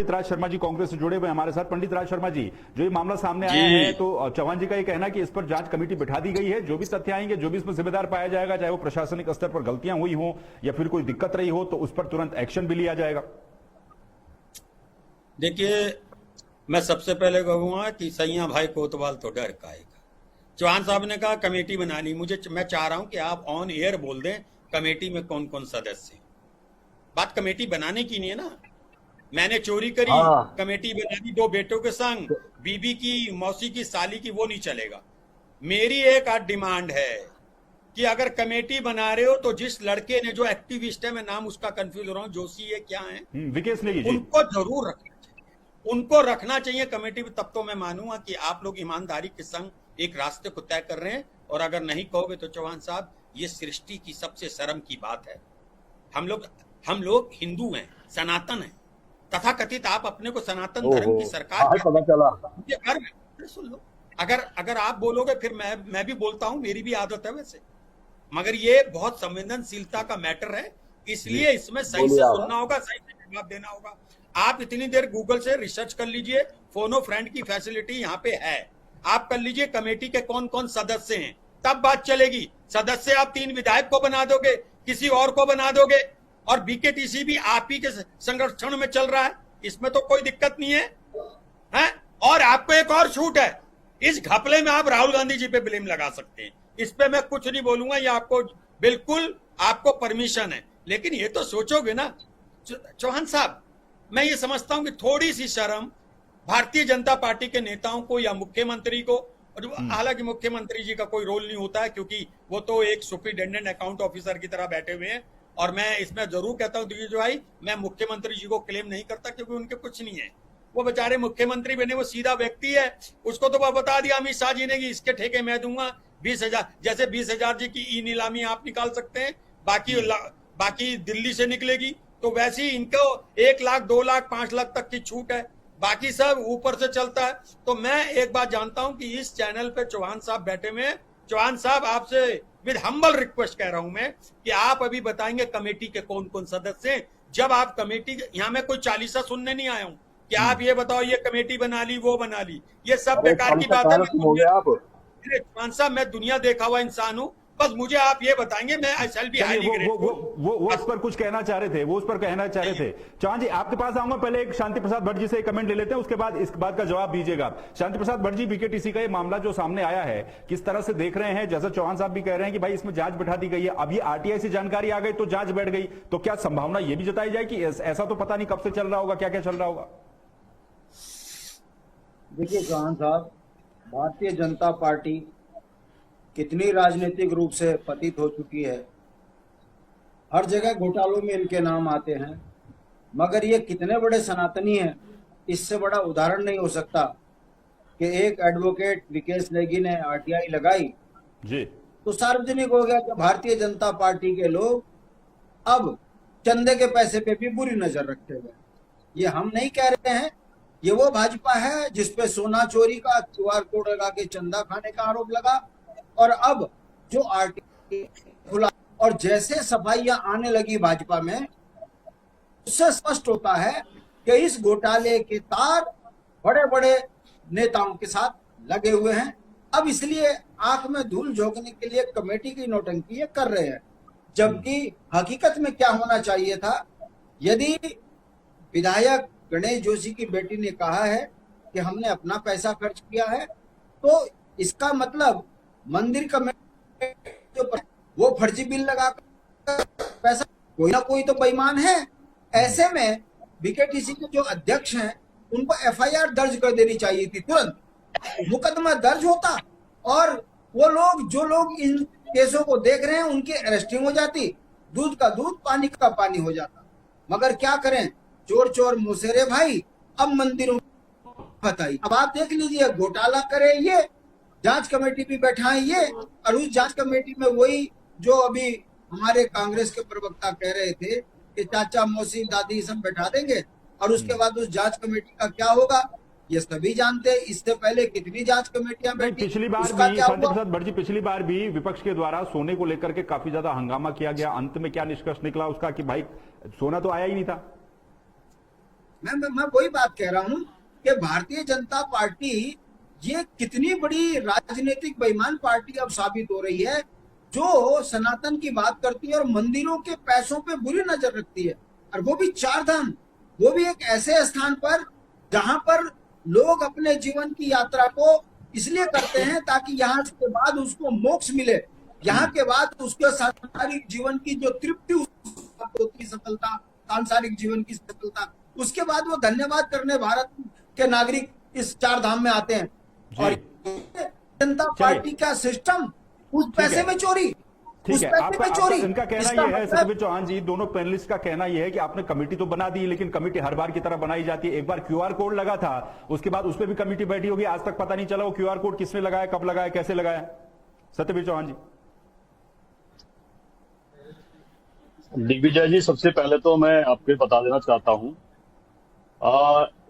पंडित राज शर्मा जी कांग्रेस से जुड़े हुए हमारे साथ। पंडित राज शर्मा जी, जो ये मामला सामने आया है, तो चौहान जी का ये कहना है कि इस पर जांच कमेटी बिठा दी गई है, जो भी तथ्य आएंगे, जो भी इसमें जिम्मेदार पाया जाएगा, चाहे वो प्रशासनिक स्तर पर गलतियां हुई हो या फिर कोई दिक्कत रही हो, तो उस पर तुरंत एक्शन भी लिया जाएगा। देखिए, मैं सबसे पहले कहूंगा कि सैया भाई कोतवाल तो डर काएगा। चौहान साहब ने कहा कमेटी बना ली, मैं चाह रहा हूं कि आप ऑन एयर बोल दें कमेटी में कौन कौन सदस्य हैं। बात कमेटी बनाने की नहीं है ना। मैंने चोरी करी, कमेटी बना दी 2 बेटों के संग, बीबी की, मौसी की, साली की, वो नहीं चलेगा। मेरी एक आज डिमांड है कि अगर कमेटी बना रहे हो तो जिस लड़के ने, जो एक्टिविस्ट है, मैं नाम उसका कंफ्यूज हो रहा हूं, जोशी है क्या है, विकेश नेगी जी, उनको जरूर रखना चाहिए, उनको रखना चाहिए कमेटी में। तब तो मैं मानूंगा कि आप लोग ईमानदारी के संग एक रास्ते को तय कर रहे हैं। और अगर नहीं कहोगे तो चौहान साहब, ये सृष्टि की सबसे शर्म की बात है। हम लोग हिंदू हैं, सनातन हैं, तथा कथित आप अपने को सनातन धर्म की सरकार मुझे गर्व है। सुन लो, अगर आप बोलोगे फिर मैं भी बोलता हूं, मेरी भी आदत है वैसे, मगर ये बहुत संवेदनशीलता का मैटर है, इसलिए इसमें सही से सुनना होगा, सही से जवाब देना होगा। आप इतनी देर गूगल से रिसर्च कर लीजिए, फोनो फ्रेंड की फैसिलिटी यहाँ पे है, आप कर लीजिए कमेटी के कौन कौन सदस्य हैं, तब बात चलेगी। सदस्य आप 3 विधायक को बना दोगे, किसी और को बना दोगे, और बीकेटीसी भी आप ही के संरक्षण में चल रहा है, इसमें तो कोई दिक्कत नहीं है? और आपको एक और छूट है, इस घपले में आप राहुल गांधी जी पे ब्लेम लगा सकते हैं, इस पे मैं कुछ नहीं बोलूंगा, ये आपको बिल्कुल आपको परमिशन है। लेकिन ये तो सोचोगे ना चौहान साहब, मैं ये समझता हूं कि थोड़ी सी शर्म भारतीय जनता पार्टी के नेताओं को या मुख्यमंत्री को, और हालांकि मुख्यमंत्री जी का कोई रोल नहीं होता है क्योंकि वो तो एक सुपरिटेंडेंट अकाउंट ऑफिसर की तरह बैठे हुए हैं। और मैं इसमें जरूर कहता हूं दिग्विजय भाई, मैं मुख्यमंत्री जी को क्लेम नहीं करता क्योंकि उनके कुछ नहीं है, वो बेचारे मुख्यमंत्री बने, वो सीधा व्यक्ति है। उसको तो वो बता दिया अमित शाह जी ने कि इसके ठेके मैं दूंगा 20,000, जैसे 20,000 जी की ई नीलामी आप निकाल सकते हैं, बाकी दिल्ली से निकलेगी, तो वैसे ही इनको 1 लाख 2 लाख 5 लाख तक की छूट है, बाकी सब ऊपर से चलता है। तो मैं एक बात जानता हूं कि इस चैनल पे चौहान साहब बैठे हुए। चौहान साहब, आपसे विद हम्बल रिक्वेस्ट कह रहा हूं मैं कि आप अभी बताएंगे कमेटी के कौन कौन सदस्य हैं। जब आप कमेटी, यहां मैं कोई चालीसा सुनने नहीं आया हूं कि आप ये बताओ ये कमेटी बना ली, वो बना ली, ये सब बेकार की बात है। चौहान साहब, मैं दुनिया देखा हुआ इंसान हूं, बस मुझे आप ये बताएंगे, मैं आई शैल बी हाईली ग्रेटफुल। वो उस पर कुछ कहना चाह रहे थे, चौहान जी आपके पास आऊंगा। पहले एक शांति प्रसाद भट्ट जी से कमेंट ले लेते हैं, उसके बाद इस बात का जवाब दीजिएगा। शांति प्रसाद भट्ट जी, बीकेटीसी का ये मामला जो सामने आया है, किस तरह से देख रहे हैं? जैसा चौहान साहब भी कह रहे हैं कि भाई इसमें जांच बैठा दी गई है, अब ये आरटीआई से जानकारी आ गई तो जांच बैठ गई, तो क्या संभावना ये भी जताई जाए कि ऐसा तो पता नहीं कब से चल रहा होगा, क्या क्या चल रहा होगा? देखिए चौहान साहब, भारतीय जनता पार्टी कितनी राजनीतिक रूप से पतित हो चुकी है, हर जगह घोटालों में इनके नाम आते हैं, मगर ये कितने बड़े सनातनी हैं, इससे बड़ा उदाहरण नहीं हो सकता कि एक एडवोकेट विकेश नेगी ने आरटीआई लगाई जी, तो सार्वजनिक हो गया कि भारतीय जनता पार्टी के लोग अब चंदे के पैसे पे भी बुरी नजर रखते हुए। ये हम नहीं कह रहे हैं, ये वो भाजपा है जिसपे सोना चोरी का QR कोड लगा के चंदा खाने का आरोप लगा, और अब जो आरटीआई खुला और जैसे सफाइयां आने लगी भाजपा में, उससे स्पष्ट होता है कि इस घोटाले के तार बड़े बड़े नेताओं के साथ लगे हुए हैं। अब इसलिए आंख में धूल झोंकने के लिए कमेटी की नौटंकी कर रहे हैं, जबकि हकीकत में क्या होना चाहिए था, यदि विधायक गणेश जोशी की बेटी ने कहा है कि हमने अपना पैसा खर्च किया है, तो इसका मतलब मंदिर कमेटी जो वो फर्जी बिल लगाकर पैसा, कोई ना कोई तो बेईमान है। ऐसे में बीकेटीसी के जो अध्यक्ष हैं उनको FIR दर्ज कर देनी चाहिए थी, तुरंत मुकदमा दर्ज होता और वो लोग, जो लोग इन केसों को देख रहे हैं, उनकी अरेस्टिंग हो जाती, दूध का दूध पानी का पानी हो जाता। मगर क्या करें, चोर चोर मुसेरे भाई, अब मंदिरों बताइए। अब आप देख लीजिए, घोटाला करे ये, जांच कमेटी भी बैठाए ये, और उस जांच कमेटी में वही जो अभी हमारे कांग्रेस के प्रवक्ता कह रहे थे कि चाचा मौसी दादी सब बैठा देंगे, और उसके बाद उस जांच कमेटी का क्या होगा ये सभी जानते हैं। इससे पहले कितनी जांच कमेटियां बैठी, पिछली बार भी शांति प्रसाद भट्ट जी, पिछली बार भी विपक्ष के द्वारा सोने को लेकर के काफी ज्यादा हंगामा किया गया, अंत में क्या निष्कर्ष निकला उसका कि भाई सोना तो आया ही नहीं था। मैं वही बात कह रहा हूं कि भारतीय जनता पार्टी ये कितनी बड़ी राजनीतिक बेईमान पार्टी अब साबित हो रही है, जो सनातन की बात करती है और मंदिरों के पैसों पे बुरी नजर रखती है, और वो भी 4 धाम, वो भी एक ऐसे स्थान पर जहां पर लोग अपने जीवन की यात्रा को इसलिए करते हैं ताकि यहाँ के बाद उसको मोक्ष मिले, यहाँ के बाद उसके सांसारिक जीवन की जो तृप्ति होती, सफलता, सांसारिक जीवन की सफलता, उसके बाद वो धन्यवाद करने भारत के नागरिक इस 4 धाम में आते हैं। और जनता पार्टी का सिस्टम उस पैसे में चोरी, ठीक है। आपका इनका कहना यह है, सत्यवीर चौहान जी, दोनों पैनलिस्ट का कहना यह है कि आपने कमेटी तो बना दी, लेकिन कमेटी हर बार की तरह बनाई जाती है। एक बार क्यूआर कोड लगा था, उसके बाद उस पर भी कमेटी बैठी होगी, आज तक पता नहीं चला वो क्यूआर कोड किसने लगाया, कब लगाया, कैसे लगाया। सत्यवीर चौहान जी। दिग्विजय जी, सबसे पहले तो मैं आपको बता देना चाहता हूं